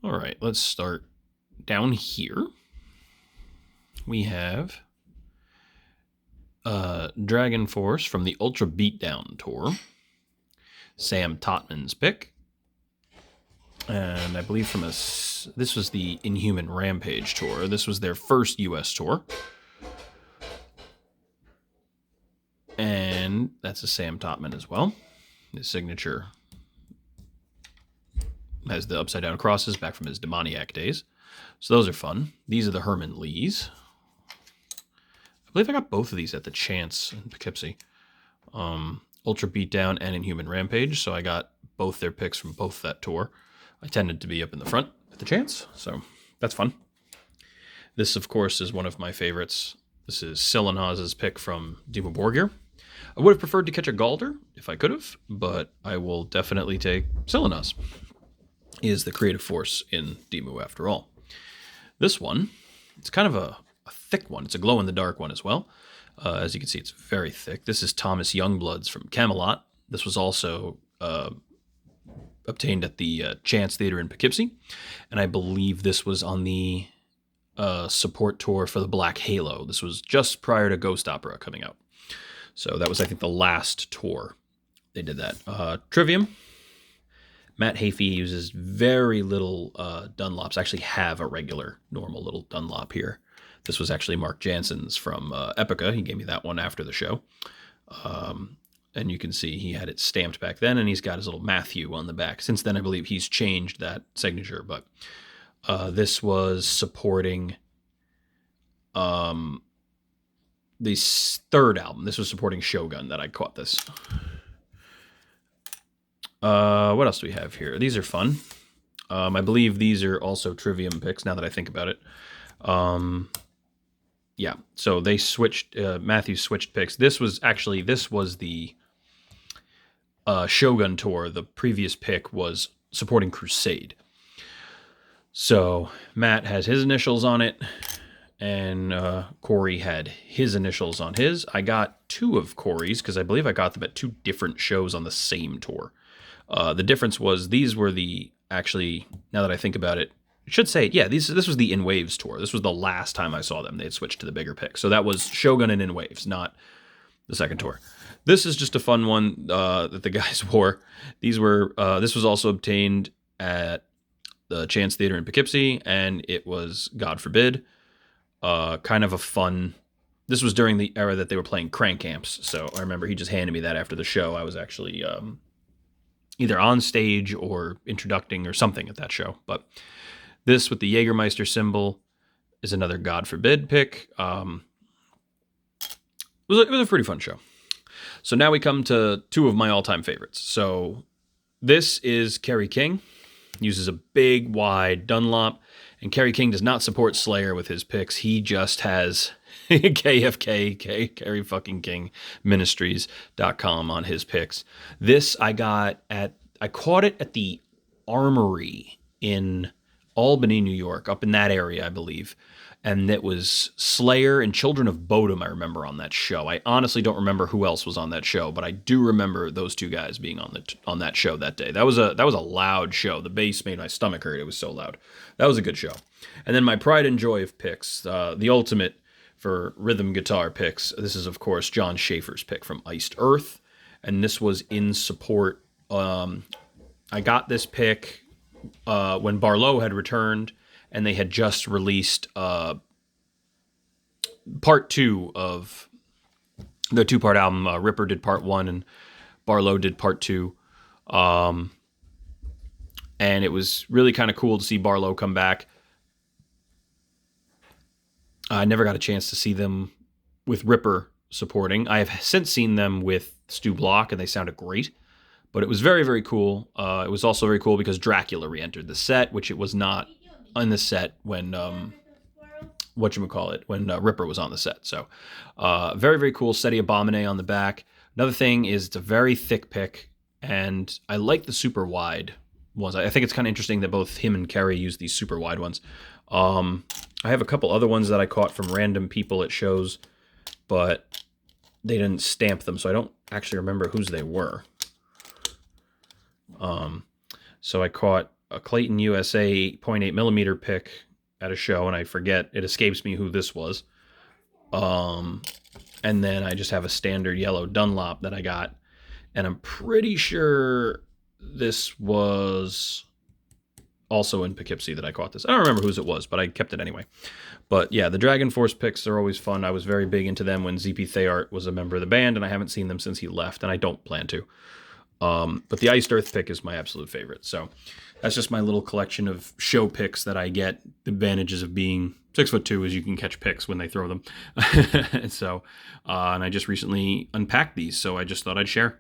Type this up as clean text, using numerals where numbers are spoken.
All right, let's start down here. We have Dragonforce from the Ultra Beatdown Tour. Sam Totman's pick. And I believe this was the Inhuman Rampage Tour. This was their first U.S. tour. And that's a Sam Totman as well. His signature has the upside-down crosses back from his demoniac days. So those are fun. These are the Herman Lees. I believe I got both of these at the Chance in Poughkeepsie. Ultra Beatdown and Inhuman Rampage, so I got both their picks from both that tour. I tended to be up in the front at the Chance, so that's fun. This, of course, is one of my favorites. This is Silenoz's pick from dimmu. I would have preferred to catch a Galder if I could have, but I will definitely take Silenoz. He is the creative force in dimmu after all. This one, it's kind of a thick one. It's a glow-in-the-dark one as well. As you can see, it's very thick. This is Thomas Youngblood's from Camelot. This was also obtained at the Chance Theater in Poughkeepsie, and I believe this was on the support tour for the Black Halo. This was just prior to Ghost Opera coming out. So that was, I think, the last tour they did that. Trivium. Matt Hafey uses very little Dunlops. I actually have a regular, normal little Dunlop here. This was actually Mark Jansen's from Epica. He gave me that one after the show. And you can see he had it stamped back then, and he's got his little Matthew on the back. Since then, I believe he's changed that signature, but this was supporting the third album. This was supporting Shogun that I caught this. What else do we have here? These are fun. I believe these are also Trivium picks, now that I think about it. Yeah, so they switched, Matthew switched picks. This was the Shogun tour. The previous pick was supporting Crusade. So Matt has his initials on it, and Cory had his initials on his. I got two of Cory's because I believe I got them at two different shows on the same tour. The difference was these were actually, now that I think about it, I should say, yeah, this was the In Waves tour. This was the last time I saw them. They had switched to the bigger pick. So that was Shogun and In Waves, not the second tour. This is just a fun one that the guys wore. This was also obtained at the Chance Theater in Poughkeepsie, and it was, God forbid, kind of a fun... This was during the era that they were playing crank amps, so I remember he just handed me that after the show. I was actually either on stage or introducing or something at that show, but... This with the Jägermeister symbol is another God forbid pick. It was a pretty fun show. So now we come to two of my all-time favorites. So this is Kerry King. Uses a big, wide Dunlop. And Kerry King does not support Slayer with his picks. He just has KFK, Kerry fucking King Ministries.com on his picks. This I caught it at the Armory in Albany, New York, up in that area, I believe. And it was Slayer and Children of Bodom, I remember, on that show. I honestly don't remember who else was on that show, but I do remember those two guys being on that show that day. That was a loud show. The bass made my stomach hurt. It was so loud. That was a good show. And then my pride and joy of picks, the ultimate for rhythm guitar picks. This is, of course, Jon Schaffer's pick from Iced Earth. And this was in support. I got this pick when Barlow had returned, and they had just released part 2 of their 2-part album. Ripper did part 1, and Barlow did part 2. And it was really kind of cool to see Barlow come back. I never got a chance to see them with Ripper supporting. I have since seen them with Stu Block, and they sounded great. But it was very, very cool. It was also very cool because Dracula re-entered the set, which it was not on the set when, when Ripper was on the set. So very, very cool. Seti Abomine on the back. Another thing is it's a very thick pick, and I like the super wide ones. I think it's kind of interesting that both him and Kerry use these super wide ones. I have a couple other ones that I caught from random people at shows, but they didn't stamp them, so I don't actually remember whose they were. So I caught a Clayton USA 0.8 millimeter pick at a show, and I forget, it escapes me who this was. And then I just have a standard yellow Dunlop that I got, and I'm pretty sure this was also in Poughkeepsie that I caught this. I don't remember whose it was, but I kept it anyway. But yeah, the Dragonforce picks are always fun. I was very big into them when ZP Theart was a member of the band, and I haven't seen them since he left, and I don't plan to. But the Iced Earth pick is my absolute favorite. So that's just my little collection of show picks that I get. The advantages of being 6'2" is you can catch picks when they throw them. So, and I just recently unpacked these, so I just thought I'd share.